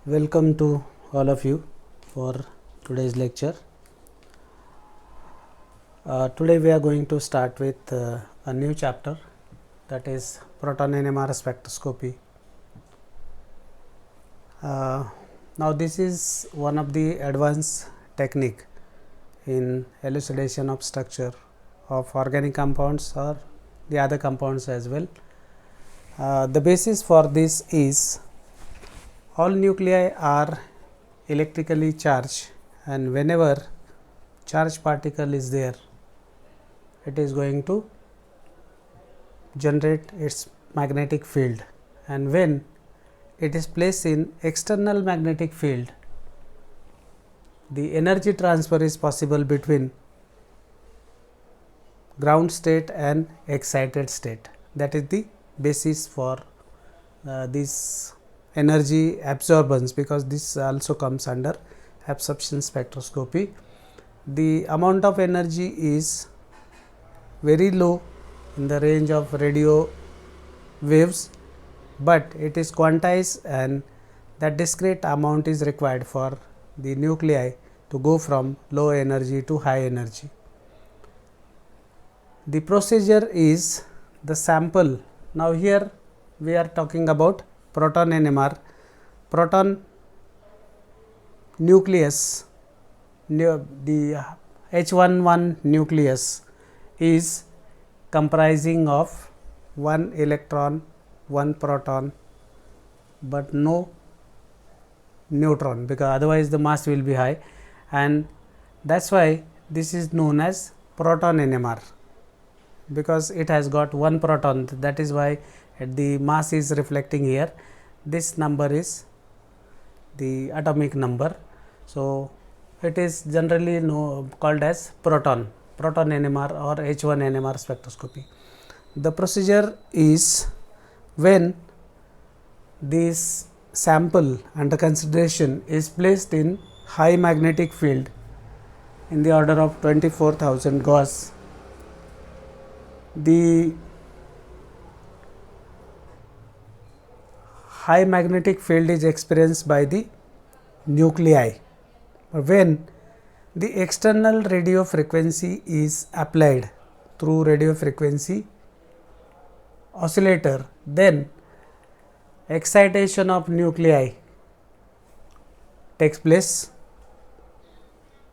Welcome to all of you for today's lecture. Today we are going to start with a new chapter, that is proton NMR spectroscopy. Now this is one of the advanced technique in elucidation of structure of organic compounds or the other compounds as well. The basis for this is all nuclei are electrically charged, and whenever charge particle is there, it is going to generate its magnetic field, and when it is placed in external magnetic field, the energy transfer is possible between ground state and excited state. That is the basis for this energy absorbance, because this also comes under absorption spectroscopy. The amount of energy is very low in the range of radio waves, but it is quantized, and that discrete amount is required for the nuclei to go from low energy to high energy. The procedure is the sample. Now here we are talking about proton NMR. Proton nucleus, the H11 nucleus is comprising of one electron, one proton, but no neutron, because otherwise the mass will be high, and that is why this is known as proton NMR, because it has got one proton. That is why the mass is reflecting here. This number is the atomic number. So it is generally called as proton NMR or H1 NMR spectroscopy. The procedure is, when this sample under consideration is placed in high magnetic field in the order of 24,000 Gauss, the high magnetic field is experienced by the nuclei. When the external radio frequency is applied through radio frequency oscillator, then excitation of nuclei takes place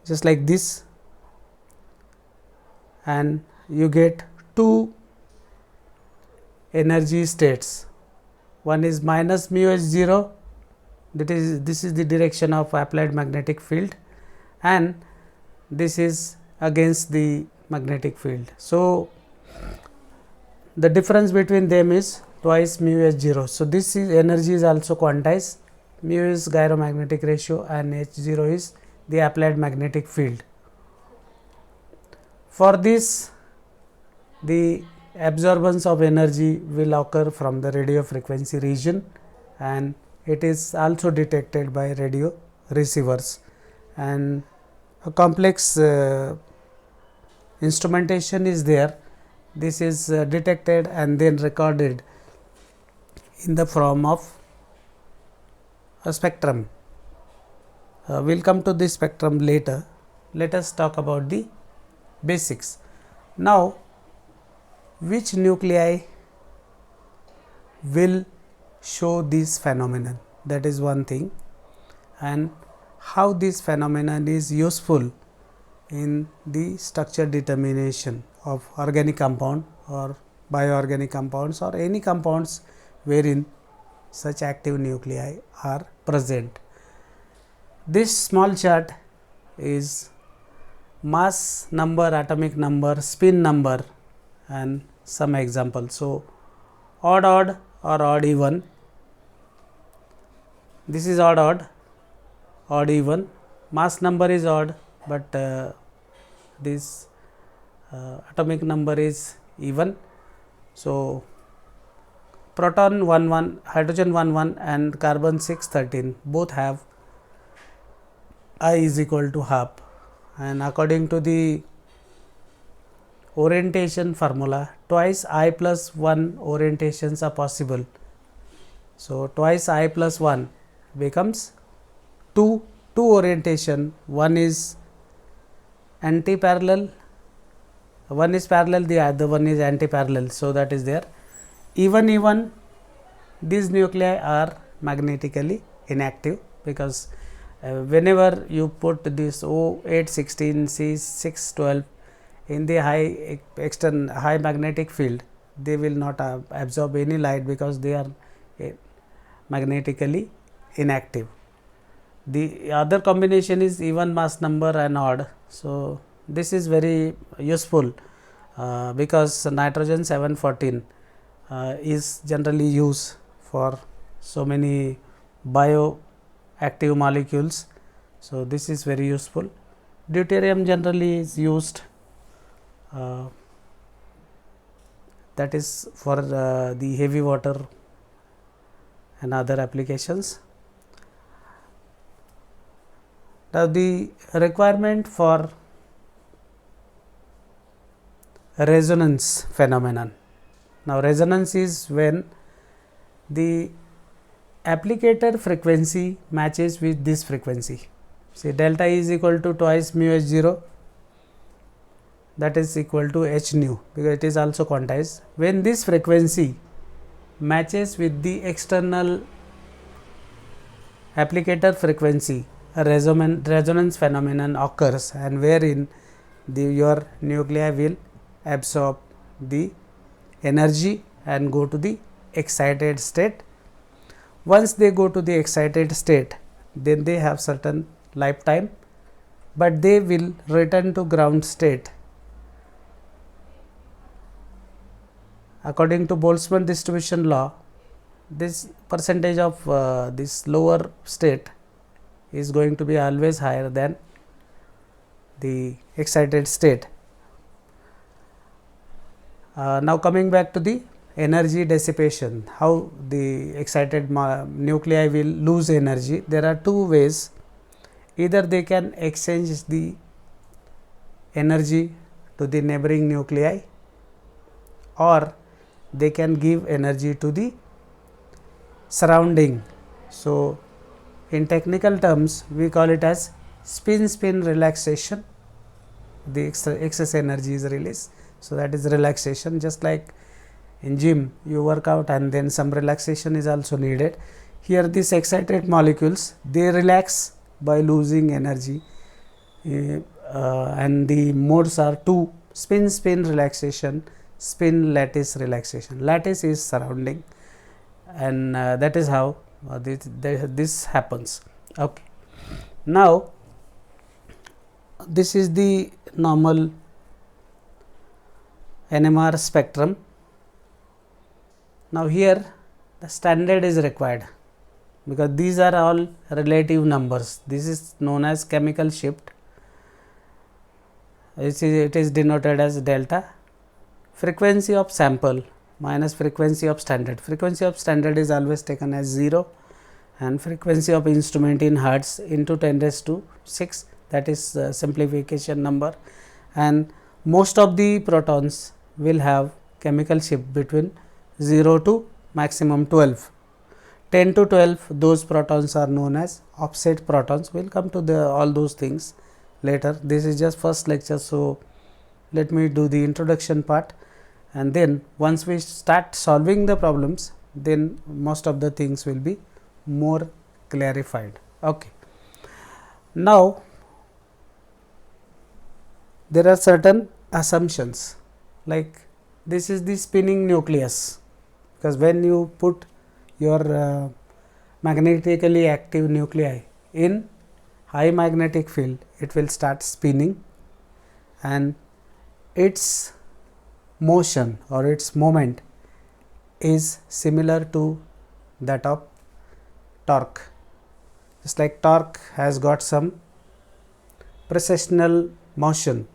just like this, and you get two energy states. One is minus mu h 0, this is the direction of applied magnetic field, and this is against the magnetic field. So the difference between them is twice mu h 0. So this is energy is also quantized. Mu is gyromagnetic ratio and h 0 is the applied magnetic field. For this, the absorbance of energy will occur from the radio frequency region, and it is also detected by radio receivers, and a complex instrumentation is there. This is detected and then recorded in the form of a spectrum. We will come to this spectrum later. Let us talk about the basics. Now, which nuclei will show this phenomenon? That is one thing, and how this phenomenon is useful in the structure determination of organic compound or bioorganic compounds or any compounds wherein such active nuclei are present. This small chart is mass number, atomic number, spin number, and some examples. So odd or odd even. This is odd even. Mass number is odd, but this atomic number is even. So proton 11, hydrogen 11 and carbon 613 both have I is equal to half, and according to the orientation formula, twice I plus 1 orientations are possible. So twice I plus 1 becomes two orientation, one is anti-parallel, one is parallel, the other one is anti-parallel. So, that is there. Even these nuclei are magnetically inactive, because whenever you put this O816 C612 in the high magnetic field, they will not absorb any light, because they are magnetically inactive. The other combination is even mass number and odd. So, this is very useful because nitrogen 714 is generally used for so many bioactive molecules. So, this is very useful. Deuterium generally is used, that is for the heavy water and other applications. Now, the requirement for resonance phenomenon. Now, resonance is when the applicator frequency matches with this frequency. See, delta is equal to twice mu h 0, that is equal to h nu, because it is also quantized. When this frequency matches with the external applicator frequency, a resonance phenomenon occurs, and wherein your nuclei will absorb the energy and go to the excited state. Once they go to the excited state, then they have certain lifetime, but they will return to ground state. According to Boltzmann distribution law, this percentage of this lower state is going to be always higher than the excited state. Now, coming back to the energy dissipation, how the excited nuclei will lose energy. There are two ways: either they can exchange the energy to the neighboring nuclei, or they can give energy to the surrounding. So, in technical terms, we call it as spin relaxation. The excess energy is released. So, that is relaxation. Just like in gym, you work out and then some relaxation is also needed. Here, these excited molecules, they relax by losing energy, and the modes are two: spin relaxation, spin lattice relaxation. Lattice is surrounding, and that is how this happens. Okay. Now, this is the normal NMR spectrum. Now, here the standard is required, because these are all relative numbers. This is known as chemical shift. It is denoted as delta. Frequency of sample minus frequency of standard. Frequency of standard is always taken as 0, and frequency of instrument in hertz into 10 raised to 6, that is simplification number, and most of the protons will have chemical shift between 0 to maximum 12. 10 to 12, those protons are known as offset protons. We will come to all those things later. This is just first lecture. So, let me do the introduction part, and then once we start solving the problems, then most of the things will be more clarified. Okay. Now, there are certain assumptions, like this is the spinning nucleus, because when you put your magnetically active nuclei in high magnetic field, it will start spinning, and its motion or its moment is similar to that of torque. Just like torque has got some precessional motion,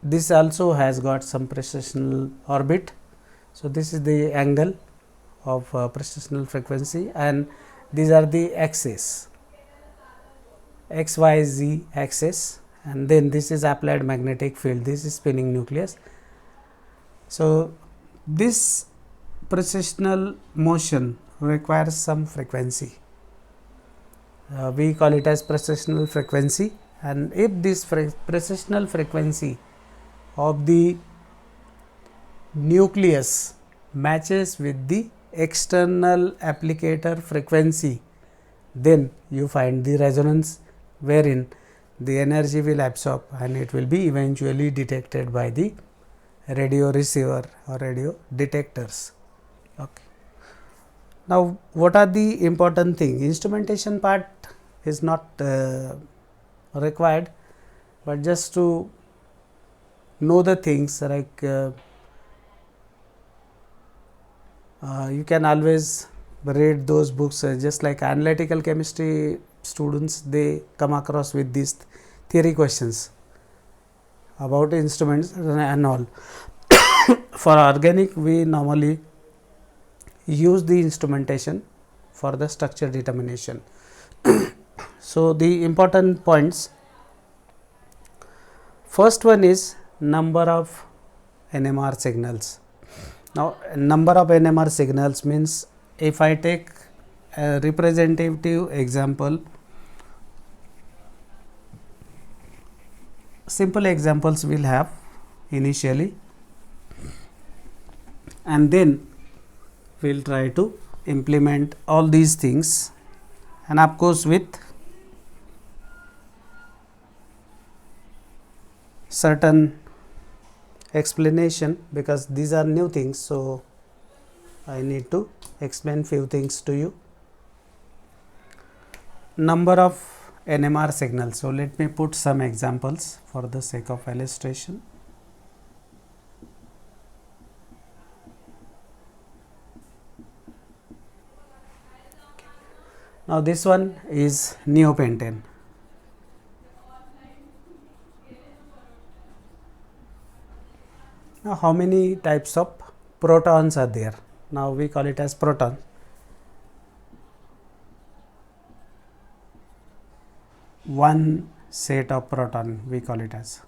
this also has got some precessional orbit. So, this is the angle of precessional frequency, and these are the axes, x, y, z axis, and then this is applied magnetic field, this is spinning nucleus. So, this precessional motion requires some frequency. we call it as precessional frequency, and if this precessional frequency of the nucleus matches with the external applicator frequency, then you find the resonance, wherein the energy will absorb and it will be eventually detected by the radio receiver or radio detectors. Okay. Now, what are the important thing? Instrumentation part is not required, but just to know the things like you can always read those books, just like analytical chemistry students, they come across with these theory questions about instruments and all. For organic, we normally use the instrumentation for the structure determination. So, the important points, first one is number of NMR signals. Now, number of NMR signals means, if I take a representative example, simple examples we will have initially, and then we will try to implement all these things, and of course with certain explanation, because these are new things. So, I need to explain few things to you. Number of NMR signals. So, let me put some examples for the sake of illustration. Now, this one is neopentane. Now, how many types of protons are there? Now, we call it as proton. One set of proton we call it as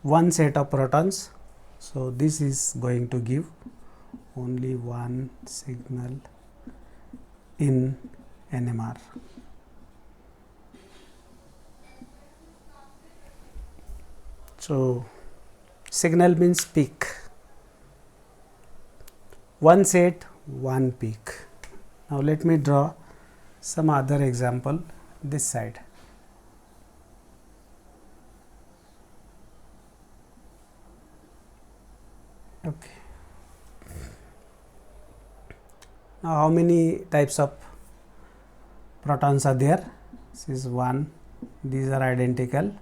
one set of protons. So, this is going to give only one signal in NMR. So, signal means peak, one set, one peak. Now, let me draw some other example this side. Okay. Now, how many types of protons are there? This is one, these are identical.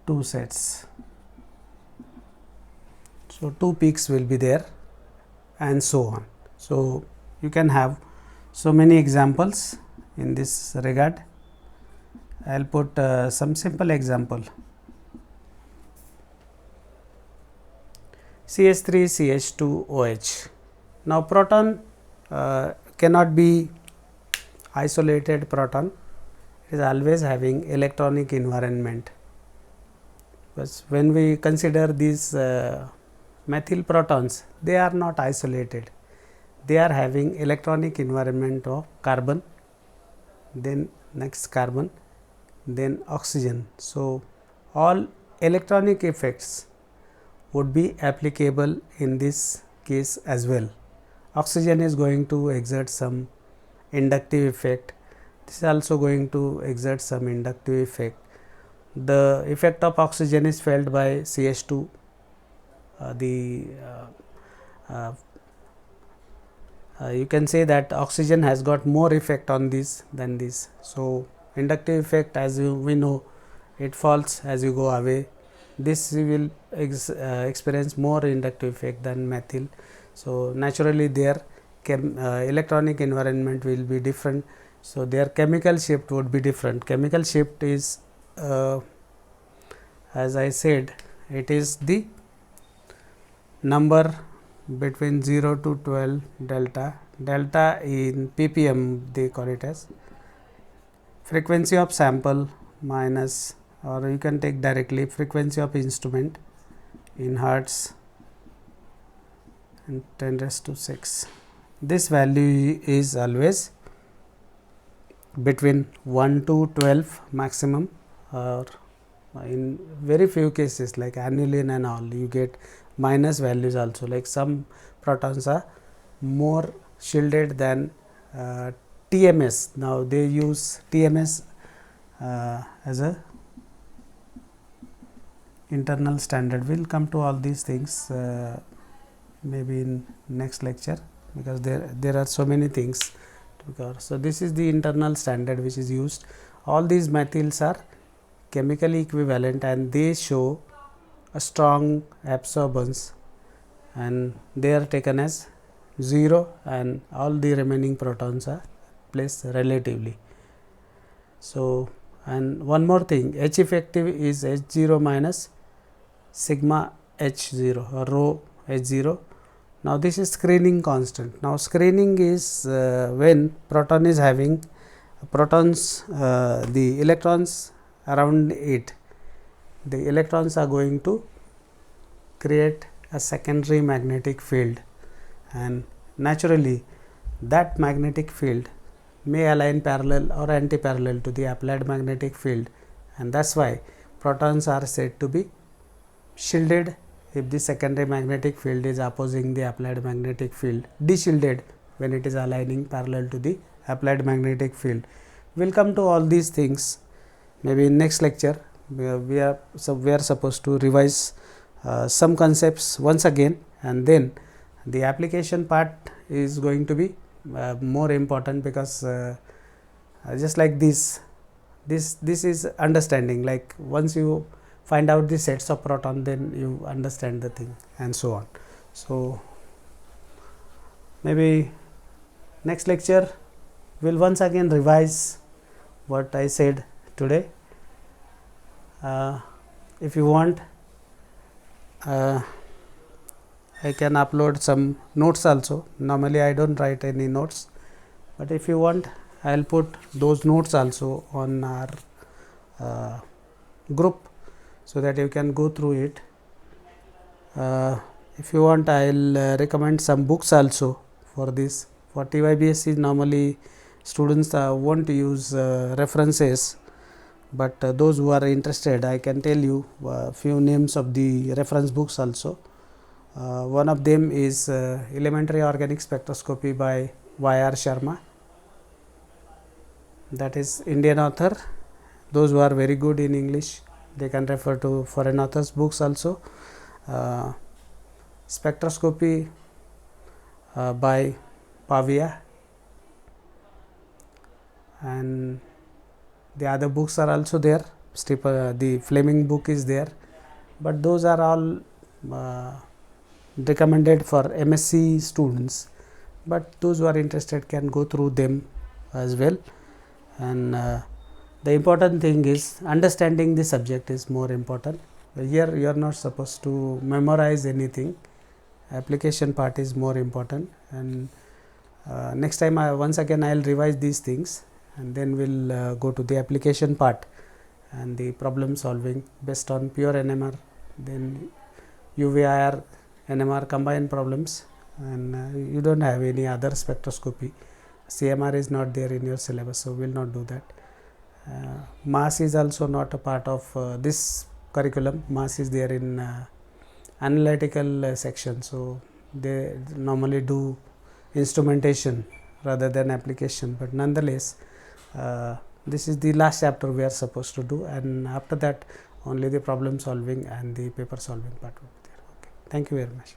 Two sets. So, two peaks will be there and so on. So, you can have so many examples in this regard. I will put some simple example. CH3 CH2 OH. Now, proton cannot be isolated proton, it is always having electronic environment. But when we consider these methyl protons, they are not isolated, they are having electronic environment of carbon, then next carbon, then oxygen. So, all electronic effects would be applicable in this case as well. Oxygen is going to exert some inductive effect, this is also going to exert some inductive effect. The effect of oxygen is felt by CH2, you can say that oxygen has got more effect on this than this. So, inductive effect, as we know, it falls as you go away, this will experience more inductive effect than methyl. So, naturally their electronic environment will be different. So, their chemical shift would be different. Chemical shift is as I said, it is the number between 0 to 12 delta, delta in ppm they call it as frequency of sample minus, or you can take directly frequency of instrument in hertz and 10 raised to 6. This value is always between 1 to 12 maximum, or in very few cases like aniline and all you get minus values also, like some protons are more shielded than TMS. Now they use TMS as a internal standard. We will come to all these things maybe in next lecture, because there are so many things to cover. So this is the internal standard which is used. All these methyls are chemically equivalent and they show a strong absorbance, and they are taken as 0 and all the remaining protons are placed relatively. So, and one more thing, H effective is H0 minus sigma H0 or rho H0. Now this is screening constant. Now screening is when proton is having protons, the electrons around it, the electrons are going to create a secondary magnetic field, and naturally that magnetic field may align parallel or anti-parallel to the applied magnetic field, and that is why protons are said to be shielded if the secondary magnetic field is opposing the applied magnetic field, deshielded when it is aligning parallel to the applied magnetic field. We will come to all these things maybe in next lecture. We are supposed to revise some concepts once again, and then the application part is going to be more important, because just like this is understanding, like once you find out the sets of proton, then you understand the thing and so on. So maybe next lecture we will once again revise what I said today. If you want, I can upload some notes also. Normally I don't write any notes, but if you want, I will put those notes also on our group, so that you can go through it. If you want, I will recommend some books also for this. For TYBSc, normally students won't use references, but those who are interested, I can tell you a few names of the reference books also. One of them is Elementary Organic Spectroscopy by Y.R. Sharma, that is Indian author. Those who are very good in English, they can refer to foreign authors books also. Spectroscopy by Pavia, and the other books are also there. The Fleming book is there, but those are all recommended for MSc students, but those who are interested can go through them as well. And the important thing is understanding the subject is more important. Here you are not supposed to memorize anything, application part is more important, and next time once again I will revise these things, and then we will go to the application part and the problem solving based on pure NMR, then UVIR, NMR combined problems, and you do not have any other spectroscopy. CMR is not there in your syllabus, so we will not do that. Mass is also not a part of this curriculum. Mass is there in analytical section, so they normally do instrumentation rather than application, but nonetheless this is the last chapter we are supposed to do, and after that only the problem solving and the paper solving part will be there. Okay. Thank you very much.